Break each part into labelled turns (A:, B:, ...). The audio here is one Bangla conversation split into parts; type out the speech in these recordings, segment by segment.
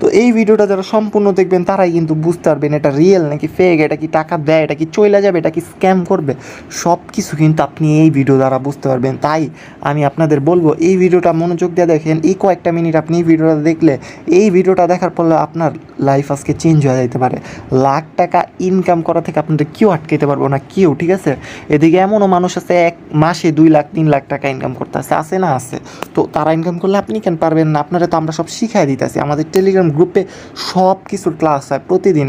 A: তো এই ভিডিওটা যারা সম্পূর্ণ দেখবেন তারাই কিন্তু বুঝতে পারবেন এটা রিয়েল নাকি ফেক, এটা কি টাকা দেয়, এটা কি চইলা যাবে, এটা কি স্ক্যাম করবে, সব কিছু কিন্তু আপনি এই ভিডিও দ্বারা বুঝতে পারবেন। তাই আমি আপনাদের বলবো এই ভিডিওটা মনোযোগ দিয়ে দেখেন। এই কয়েকটা মিনিট আপনি এই ভিডিওটা দেখলে, এই ভিডিওটা দেখার পর আপনার লাইফ আজকে চেঞ্জ হয়ে যেতে পারে। লাখ টাকা ইনকাম করা থেকে আপনাদের কেউ আটকাতে পারবো না, কেউ, ঠিক আছে? এদিকে এমনও মানুষ আছে এক মাসে 2 লাখ 3 লাখ টাকা ইনকাম করতে আছে না আছে। তো তারা ইনকাম করলে আপনি কেন পারবেন না? আপনারা তো আমরা সব শিখাই দিতেছি, আমাদের টেলিগ্রাম গ্রুপে সব কিছুর ক্লাস হয় প্রতিদিন।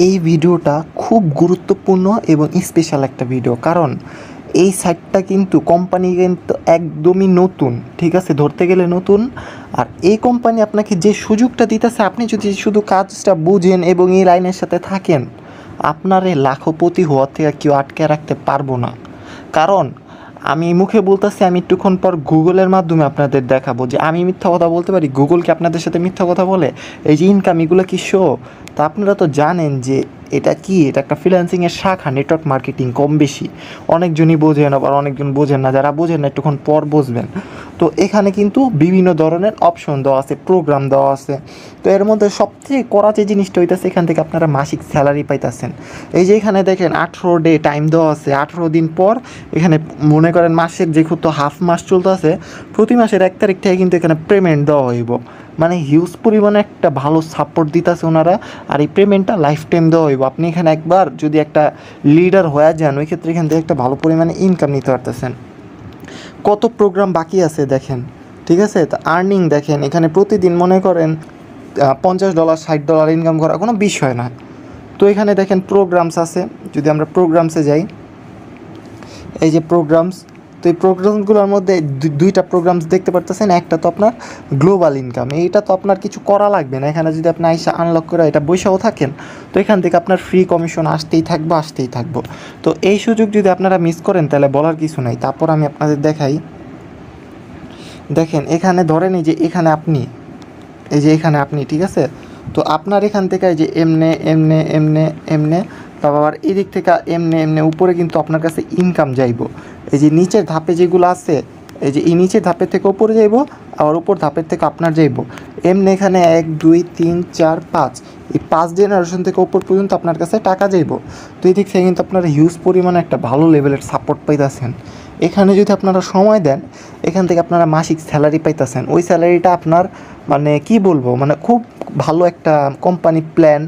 A: এই ভিডিওটা খুব গুরুত্বপূর্ণ এবং স্পেশাল একটা ভিডিও, কারণ এই সাইটটা কিন্তু কোম্পানি কিন্তু একদমই নতুন, ঠিক আছে, ধরতে গেলে নতুন। আর এই কোম্পানি আপনাকে যে সুযোগটা দিতেছে, আপনি যদি শুধু কাজটা বুঝেন এবং এই লাইনের সাথে থাকেন, আপনার এই লাখপতি হওয়ার থেকে কেউ আটকে রাখতে পারবো না। কারণ আমি মুখে বলতেছি, আমি একটুক্ষণ পর গুগলের মাধ্যমে আপনাদের দেখাবো যে আমি মিথ্যা কথা বলতে পারি, গুগল কি আপনাদের সাথে মিথ্যা কথা বলে? এই যে ইনকাম, এগুলো কি শো? তা আপনারা তো জানেন যে এটা কি, এটা একটা ফ্রিল্যান্সিংয়ের শাখা, নেটওয়ার্ক মার্কেটিং। কম বেশি অনেকজনই বোঝেন, আবার অনেকজন বোঝেন না। যারা বোঝেন না একটুক্ষণ পর বুঝবেন। তো এখানে কিন্তু বিভিন্ন ধরনের অপশন দেওয়া আছে, প্রোগ্রাম দেওয়া আছে। তো এর মধ্যে সবথেকে করা যে জিনিসটা হইতেছে, এখান থেকে আপনারা মাসিক স্যালারি পাইতেছেন। এই যে এখানে দেখেন 18 ডে টাইম দেওয়া আছে, 18 দিন পর এখানে মনে করেন মাসের যেহেতু হাফ মাস চলতে আছে, প্রতি মাসের 1 তারিখ থেকে কিন্তু এখানে পেমেন্ট দেওয়া হইব। মানে হিউজ পরিমাণে একটা ভালো সাপোর্ট দিতেছে ওনারা। আর এই পেমেন্টটা লাইফ টাইম দেওয়া হইব। আপনি এখানে একবার যদি একটা লিডার হয়ে যান, ওই ক্ষেত্রে এখান থেকে একটা ভালো পরিমাণে ইনকাম নিতে পারতেছেন। কত প্রোগ্রাম বাকি আছে দেখেন, ঠিক আছে? তো আর্নিং দেখেন, এখানে প্রতিদিন মনে করেন $50 $60 ইনকাম করা কোনো বিষয় না। তো এখানে দেখেন প্রোগ্রামস আছে, যদি আমরা প্রোগ্রামসে যাই, এই যে প্রোগ্রামস, তো এই প্রোগ্রামগুলোর মধ্যে দুইটা প্রোগ্রামস দেখতে পারতেছেন। একটা তো আপনার গ্লোবাল ইনকাম, এইটা তো আপনার কিছু করা লাগবে না। এখানে যদি আপনি আইসা আনলক করে এটা বৈশাও থাকেন, তো এখান থেকে আপনার ফ্রি কমিশন আসতেই থাকবো। তো এই সুযোগ যদি আপনারা মিস করেন তাহলে বলার কিছু নাই। তারপর আমি আপনাদের দেখাই, দেখেন এখানে ধরেন এই যে এখানে আপনি, এই যে এখানে আপনি, ঠিক আছে? তো আপনার এখান থেকে এই যে এমনে এমনে এমনে এমনে, তারপর আবার এদিক থেকে এমনে এমনে উপরে কিন্তু আপনার কাছে ইনকাম যাইব। এই যে নিচের ধাপে যেগুলো আছে, এই যে এই নিচের ধাপের থেকে উপরে যাইব, আবার উপর ধাপের থেকে আপনার যাইব এমনি। এখানে 1 2 3 4 5, এই 5 জেনারেশন থেকে উপর পর্যন্ত আপনার কাছে টাকা যাইব। তো এই দিক থেকে কিন্তু আপনারা হিউজ পরিমাণে একটা ভালো লেভেলের সাপোর্ট পাইতেছেন। এখানে যদি আপনারা সময় দেন, এখান থেকে আপনারা মাসিক স্যালারি পাইতেছেন। ওই স্যালারিটা আপনার মানে কি বলবো, মানে খুব ভালো একটা কোম্পানি প্ল্যান।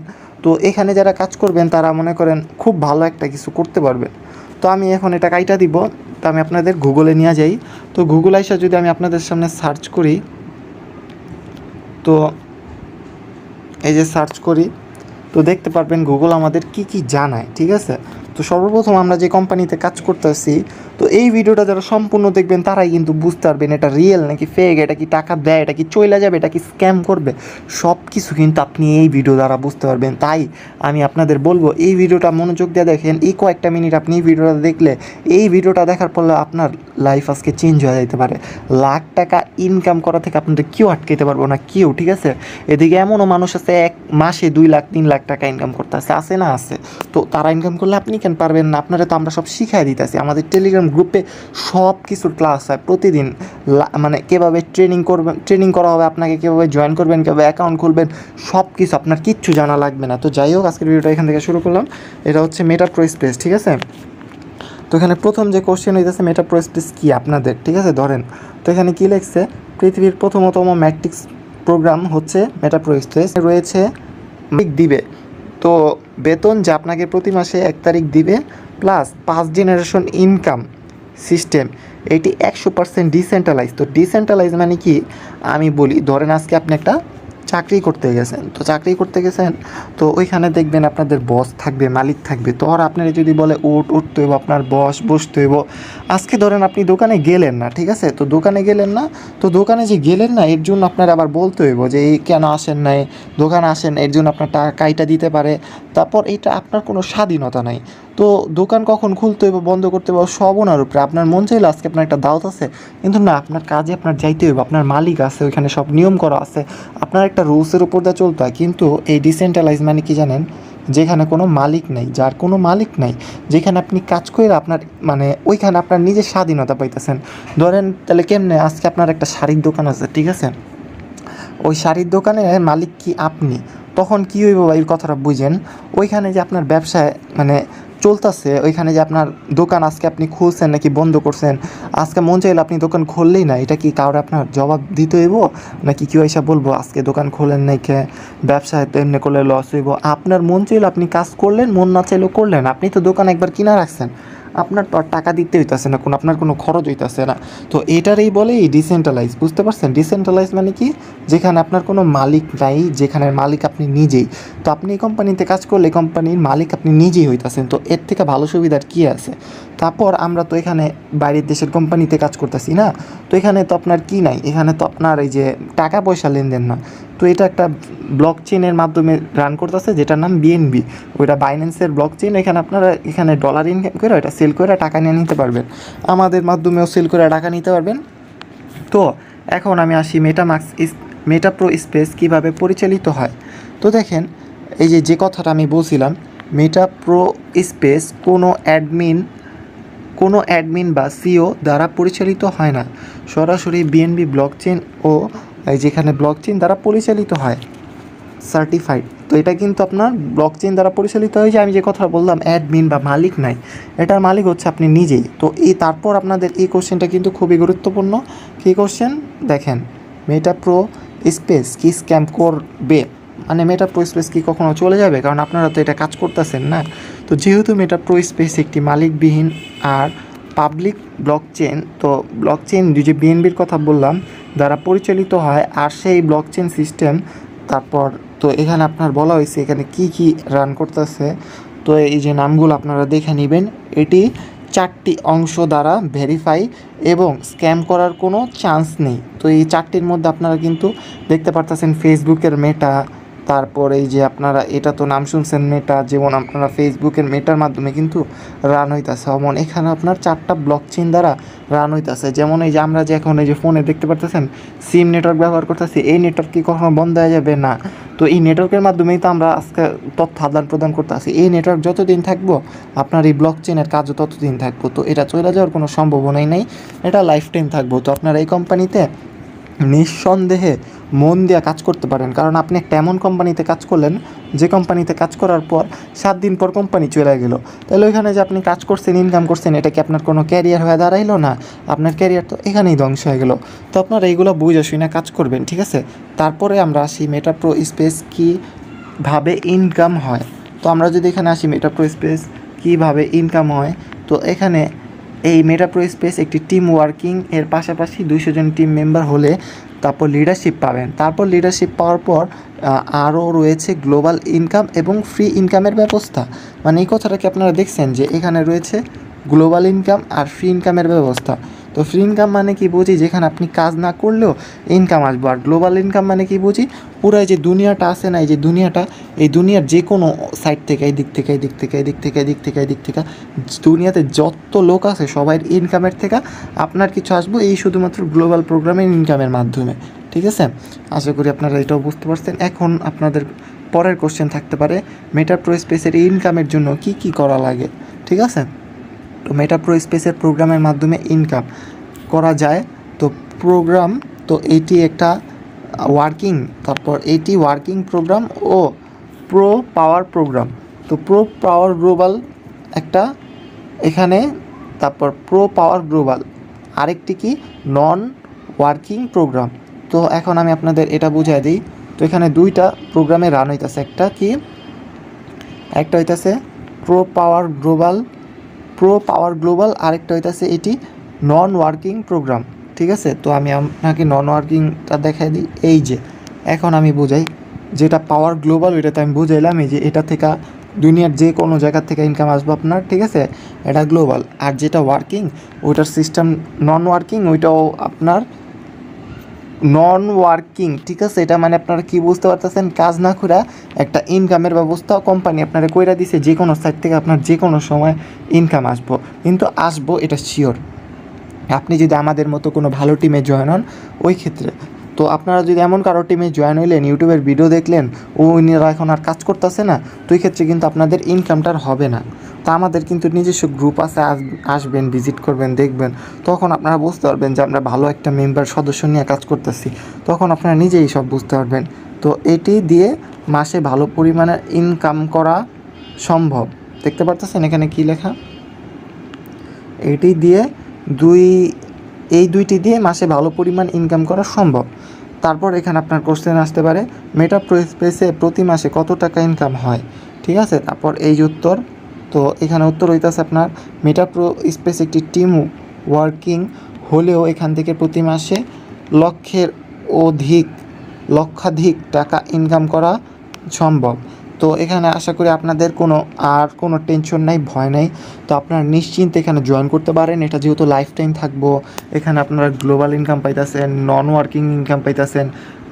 A: তো এখানে যারা কাজ করবেন তারা মনে করেন খুব ভালো একটা কিছু করতে পারবেন। তো আমি এখন এটা কাইটা দিব। তো আমি আপনাদের গুগলে নিয়ে যাই। তো গুগল আইসা যদি আমি আপনাদের সামনে সার্চ করি, তো এই যে সার্চ করি, তো দেখতে পারবেন গুগল আমাদের কি কি জানায়, ঠিক আছে? তো সর্বপ্রথম আমরা যে কোম্পানিতে কাজ করতেছি, তো এই ভিডিওটা যারা সম্পূর্ণ দেখবেন তারাই কিন্তু বুঝতে পারবেন এটা রিয়েল নাকি ফেক, এটা কি টাকা দেয়, এটা কি চইলা যাবে, এটা কি স্ক্যাম করবে, সব কিছু কিন্তু আপনি এই ভিডিও দ্বারা বুঝতে পারবেন। তাই আমি আপনাদের বলবো এই ভিডিওটা মনোযোগ দিয়ে দেখেন। এই কয়েকটা মিনিট আপনি এই ভিডিওটা দেখলে, এই ভিডিওটা দেখার পর আপনার লাইফ আজকে চেঞ্জ হয়ে যেতে পারে। লাখ টাকা ইনকাম করা থেকে আপনাদের কেউ আটকাতে পারবো না, কেউ, ঠিক আছে? এদিকে এমনও মানুষ আছে এক মাসে 2 লাখ 3 লাখ টাকা ইনকাম করতে আছে না আছে। তো তারা ইনকাম করলে আপনি কেন পারবেন না? আপনারা তো আমরা সব শিখাই দিতেছি, আমাদের টেলিগ্রাম গ্রুপে সব কিছুর ক্লাস হয় প্রতিদিন। মানে কীভাবে ট্রেনিং করা হবে আপনাকে, কীভাবে জয়েন করবেন, কীভাবে অ্যাকাউন্ট খুলবেন, সব কিছু আপনার কিচ্ছু জানা লাগবে না। তো যাই হোক, আজকের ভিডিওটা এখান থেকে শুরু করলাম। এটা হচ্ছে মেটা প্রো স্পেস, ঠিক আছে? তো এখানে প্রথম যে কোশ্চেন হইতেছে মেটা প্রো স্পেস কী আপনাদের, ঠিক আছে? ধরেন, তো এখানে কী লিখছে, পৃথিবীর প্রথমতম ম্যাট্রিক্স প্রোগ্রাম হচ্ছে মেটা প্রো স্পেস। রয়েছে দিবে, তো বেতন যে আপনাকে প্রতি মাসে 1 তারিখ দিবে, প্লাস 5 জেনারেশন ইনকাম সিস্টেম। এটি 100% ডিসেন্ট্রালাইজ। তো ডিসেন্ট্রালাইজ মানে কি আমি বলি, ধরেন আজকে আপনি একটা চাকরি করতে গেছেন, তো ওইখানে দেখবেন আপনাদের বস থাকবে, মালিক থাকবে। তো আর আপনারা যদি বলে উঠতে হইব, আপনার বস বসতে হইব। আজকে ধরেন আপনি দোকানে গেলেন না, ঠিক আছে? তো দোকানে গেলেন না, তো দোকানে যে গেলেন না এর জন্য আপনার আবার বলতে হইব যে এই কেন আসেন নাই, দোকানে আসেন, এর জন্য আপনার টাকা কাইটা দিতে পারে। তারপর এটা আপনার কোনো স্বাধীনতা নাই। তো দোকান কখন খুলতে হইব, বন্ধ করতে হইব, সব ওনার উপরে। আপনার মন চাইলে আজকে আপনার একটা দাওয়াত আছে, কিন্তু না, আপনার কাজে আপনার যাইতে হইব, আপনার মালিক আছে ওইখানে, সব নিয়ম করা আছে, আপনার একটা রুলসের উপর দিয়ে চলতে হয়। কিন্তু এই ডিসেন্ট্রালাইজ মানে কি জানেন, যেখানে কোনো মালিক নাই, যার কোনো মালিক নাই, যেখানে আপনি কাজ করে আপনার মানে ওইখানে আপনার নিজের স্বাধীনতা পাইতেছেন। ধরেন তাহলে কেমনে, আজকে আপনার একটা শাড়ির দোকান আছে, ঠিক আছে? ওই শাড়ির দোকানের মালিক কি আপনি, তখন কী হইব ভাই কথাটা বুঝেন। ওইখানে যে আপনার ব্যবসায় মানে চলতেছে, ওইখানে যে আপনার দোকান আজকে আপনি খুলছেন নাকি বন্ধ করছেন, আজকে মন চাইলে আপনি দোকান খুললেই না, এটা কি কাউরে আপনার জবাব দিতে হইব নাকি কেউ এসে বলবো আজকে দোকান খোলেন নাই কে, ব্যবসায় তো এমনি করলে লস হইব। আপনার মন চাইলে আপনি কাজ করলেন, মন না চাইলেও করলেন, আপনি তো দোকান একবার কিনা রাখছেন, আপনার তো আর টাকা দিতে হইতেছে না, কোনো আপনার কোনো খরচ হইতেছে না। তো এটারই বলে ডিসেন্ট্রালাইজ, বুঝতে পারছেন? ডিসেন্ট্রালাইজ মানে কি, যেখানে আপনার কোনো মালিক নাই, যেখানে মালিক আপনি নিজেই। তো আপনি এই কোম্পানিতে কাজ করলে কোম্পানির মালিক আপনি নিজেই হইতেছেন, তো এর থেকে ভালো সুবিধার কী আছে? তারপর আমরা তো এখানে বাইরের দেশের কোম্পানিতে কাজ করতেছি না, তো এখানে তো আপনার কি নাই, এখানে তো আপনার এই যে টাকা পয়সা লেনদেন না। তো এটা একটা ব্লক চেনের মাধ্যমে রান করতেছে, যেটার নাম বিএনবি, ওইটা বাইন্যান্সের ব্লক চেন। এখানে আপনারা এখানে ডলার ইনকাম করে ওইটা সেল করে টাকা নিয়ে নিতে পারবেন, আমাদের মাধ্যমেও সেল করে টাকা নিতে পারবেন। তো এখন আমি আসি মেটাপ্রো স্পেস কীভাবে পরিচালিত হয়। তো দেখেন, এই যে কথাটা আমি বলছিলাম, মেটাপ্রো স্পেস কোনো অ্যাডমিন বা সিও দ্বারা পরিচালিত হয় না, সরাসরি বিএনবি ব্লকচেন ও যেখানে ব্লকচেন দ্বারা পরিচালিত হয়, সার্টিফাইড। তো এটা কিন্তু আপনার ব্লকচেন দ্বারা পরিচালিত হয়। যে আমি যে কথা বললাম অ্যাডমিন বা মালিক নাই, এটার মালিক হচ্ছে আপনি নিজেই। তো তারপর আপনাদের এই কোশ্চেনটা কিন্তু খুবই গুরুত্বপূর্ণ। কী কোশ্চেন দেখেন, মেটাপ্রো স্পেস কি স্ক্যাম করবে, মানে মেটাপ্রো স্পেস কি কখনো চলে যাবে? কারণ আপনারা তো এটা কাজ করতেছেন না। তো যেহেতু মেটাপ্রো স্পেস একটি মালিকবিহীন আর পাবলিক ব্লকচেন, তো ব্লকচেন যে বিএনবির কথা বললাম দ্বারা পরিচালিত হয়, আর সেই ব্লকচেন সিস্টেম তারপর তো এখানে আপনার বলা হয়েছে এখানে কি কি রান করতেছে। তো এই যে নামগুলো আপনারা দেখে নেবেন, এটি 4টি অংশ দ্বারা ভেরিফাই এবং স্ক্যাম করার কোনো চান্স নেই। তো এই 4টির মধ্যে আপনারা কিন্তু দেখতে পারতেছেন ফেসবুকের মেটা, তারপর এই যে আপনারা এটা তো নাম শুনছেন মেটা, যেমন আপনারা ফেসবুকের মেটার মাধ্যমে কিন্তু রান হইতেছে। যেমন এখানে আপনার 4টা ব্লকচেন দ্বারা রান হইতেছে। যেমন এই যে আমরা যে এখন এই যে ফোনে দেখতে পারতেছেন সিম নেটওয়ার্ক ব্যবহার করতেছি, এই নেটওয়ার্ক কি কখনো বন্ধ হয়ে যাবে? না। তো এই নেটওয়ার্কের মাধ্যমেই তো আমরা আজকে তথ্য আদান প্রদান করতেছি। এই নেটওয়ার্ক যতদিন থাকবো আপনার এই ব্লকচেনের কাজও ততদিন থাকবো। তো এটা চলে যাওয়ার কোনো সম্ভাবনাই নেই, এটা লাইফ টাইম থাকবো। তো আপনারা এই কোম্পানিতে নিঃসন্দেহে মন দিয়ে কাজ করতে পারেন, কারণ আপনি একটা এমন কোম্পানিতে কাজ করলেন যে কোম্পানিতে কাজ করার পর 7 দিন পর কোম্পানি চলে গেল, তাহলে ওইখানে যে আপনি কাজ করছেন, ইনকাম করছেন, এটা কি আপনার কোনো ক্যারিয়ার হয়ে দাঁড়াইলো না? আপনার ক্যারিয়ার তো এখানেই ধ্বংস হয়ে গেল। তো আপনারা এইগুলো বুঝে শুনে কাজ করবেন, ঠিক আছে? তারপরে আমরা আসি মেটাপ্রো স্পেস কীভাবে ইনকাম হয়। তো আমরা যদি এখানে আসি মেটাপ্রো স্পেস কীভাবে ইনকাম হয়, তো এখানে এই মেটাপ্রো স্পেস একটি টিম ওয়ার্কিং এর পাশাপাশি 200 জন টিম মেম্বার হলে তারপর লিডারশিপ পাবেন। তারপর লিডারশিপ পাওয়ার পর আরও রয়েছে গ্লোবাল ইনকাম এবং ফ্রি ইনকামের ব্যবস্থা। মানে এই কথাটা কি আপনারা দেখছেন যে এখানে রয়েছে গ্লোবাল ইনকাম আর ফ্রি ইনকামের ব্যবস্থা। তো ফ্রি ইনকাম মানে কি বুঝি, যেখানে আপনি কাজ না করলেও ইনকাম আসবে। আর গ্লোবাল ইনকাম মানে কি বুঝি, পুরো যে দুনিয়াটা আছে না, এই যে দুনিয়াটা, এই দুনিয়ার যে কোনো সাইড থেকে, এই দিক থেকে, এই দিক থেকে, এই দিক থেকে, এই দিক থেকে, এই দিক থেকে, দুনিয়াতে যত লোক আছে সবাই ইনকামের থেকে আপনার কিছু আসবে, এই শুধুমাত্র গ্লোবাল প্রোগ্রামের ইনকামের মাধ্যমে। ঠিক আছে, আশা করি আপনারা এটাও বুঝতে পারছেন। এখন আপনাদের পরের কোশ্চেন থাকতে পারে, মেটাপ্রো স্পেসের ইনকামের জন্য কি কি করা লাগে। ঠিক আছে, তো মেটাপ্রো স্পেসের প্রোগ্রামের মাধ্যমে ইনকাম করা যায়। তো প্রোগ্রাম, তো এইটি একটা ওয়ার্কিং, তারপর এইটি ওয়ার্কিং প্রোগ্রাম ও প্রো পাওয়ার প্রোগ্রাম। তো প্রো পাওয়ার গ্লোবাল একটা এখানে, তারপর প্রো পাওয়ার গ্লোবাল আরেকটি কি নন ওয়ার্কিং প্রোগ্রাম। তো এখন আমি আপনাদের এটা বুঝাই দিই। তো এখানে 2টা প্রোগ্রামে রান হইতেছে, একটা হইতেছে প্রো পাওয়ার গ্লোবাল, আরেকটা হইতেছে এটি নন ওয়ার্কিং প্রোগ্রাম। ঠিক আছে, তো আমি আপনাকে নন ওয়ার্কিংটা দেখাই দিই। এই যে এখন আমি বুঝাই, যেটা পাওয়ার গ্লোবাল ওইটাতে আমি বুঝাইলাম, এই যে এটা থেকে দুনিয়ার যে কোনো জায়গা থেকে ইনকাম আসবে আপনার, ঠিক আছে, এটা গ্লোবাল। আর যেটা ওয়ার্কিং ওইটার সিস্টেম নন ওয়ার্কিং, ওইটাও আপনার নন ওয়ার্কিং। ঠিক আছে, এটা মানে আপনারা কি বুঝতে পারতেছেন, কাজ না করে একটা ইনকামের ব্যবস্থা কোম্পানি আপনারা কইরা দিছে, যে কোনো সাইট থেকে আপনার যে কোনো সময় ইনকাম আসবো, কিন্তু আসবো এটা শিওর আপনি যদি আমাদের মতো কোনো ভালো টিমে জয়েন হন ওই ক্ষেত্রে। তো আপনারা যদি এমন কারো টিমে জয়েন হইলেন, ইউটিউবের ভিডিও দেখলেন, ও ইনারা এখন আর কাজ করতেছে না, তো এই ক্ষেত্রে কিন্তু আপনাদের ইনকামটা হবে না। তা আমাদের কিন্তু নিজস্ব গ্রুপ আছে, আসবেন, ভিজিট করবেন, দেখবেন, তখন আপনারা বুঝতে পারবেন যে আমরা ভালো একটা মেম্বার সদস্য নিয়ে কাজ করতেছি, তখন আপনারা নিজেই সব বুঝতে পারবেন। তো এটি দিয়ে মাসে ভালো পরিমাণের ইনকাম করা সম্ভব। দেখতে পারতেছেন এখানে কি লেখা, এটি দিয়ে এই দুইটি দিয়ে মাসে ভালো পরিমাণ ইনকাম করা সম্ভব। তারপর এখানে আপনার কোশ্চেন আসতে পারে মেটা প্রো স্পেসে প্রতি মাসে কত টাকা ইনকাম হয়, ঠিক আছে। তারপর এই যে উত্তর, তো এখানে উত্তর হইতেছে আপনার মেটা প্রো স্পেস একটি টিম ওয়ার্কিং হলেও এখান থেকে প্রতি মাসে লক্ষাধিক টাকা ইনকাম করা সম্ভব। তো এখানে আশা করি আপনাদের কোনো টেনশন নাই, ভয় নাই। তো আপনারা নিশ্চিন্তে এখানে জয়েন করতে পারেন। এটা যেহেতু লাইফ টাইম থাকবো, এখানে আপনারা গ্লোবাল ইনকাম পাইতেছেন, নন ওয়ার্কিং ইনকাম পাইতেছেন,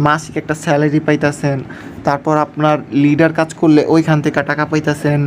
A: মাসিক একটা স্যালারি পাইতেছেন, তারপর আপনার লিডার কাজ করলে ওইখান থেকে টাকা পাইতেছেন।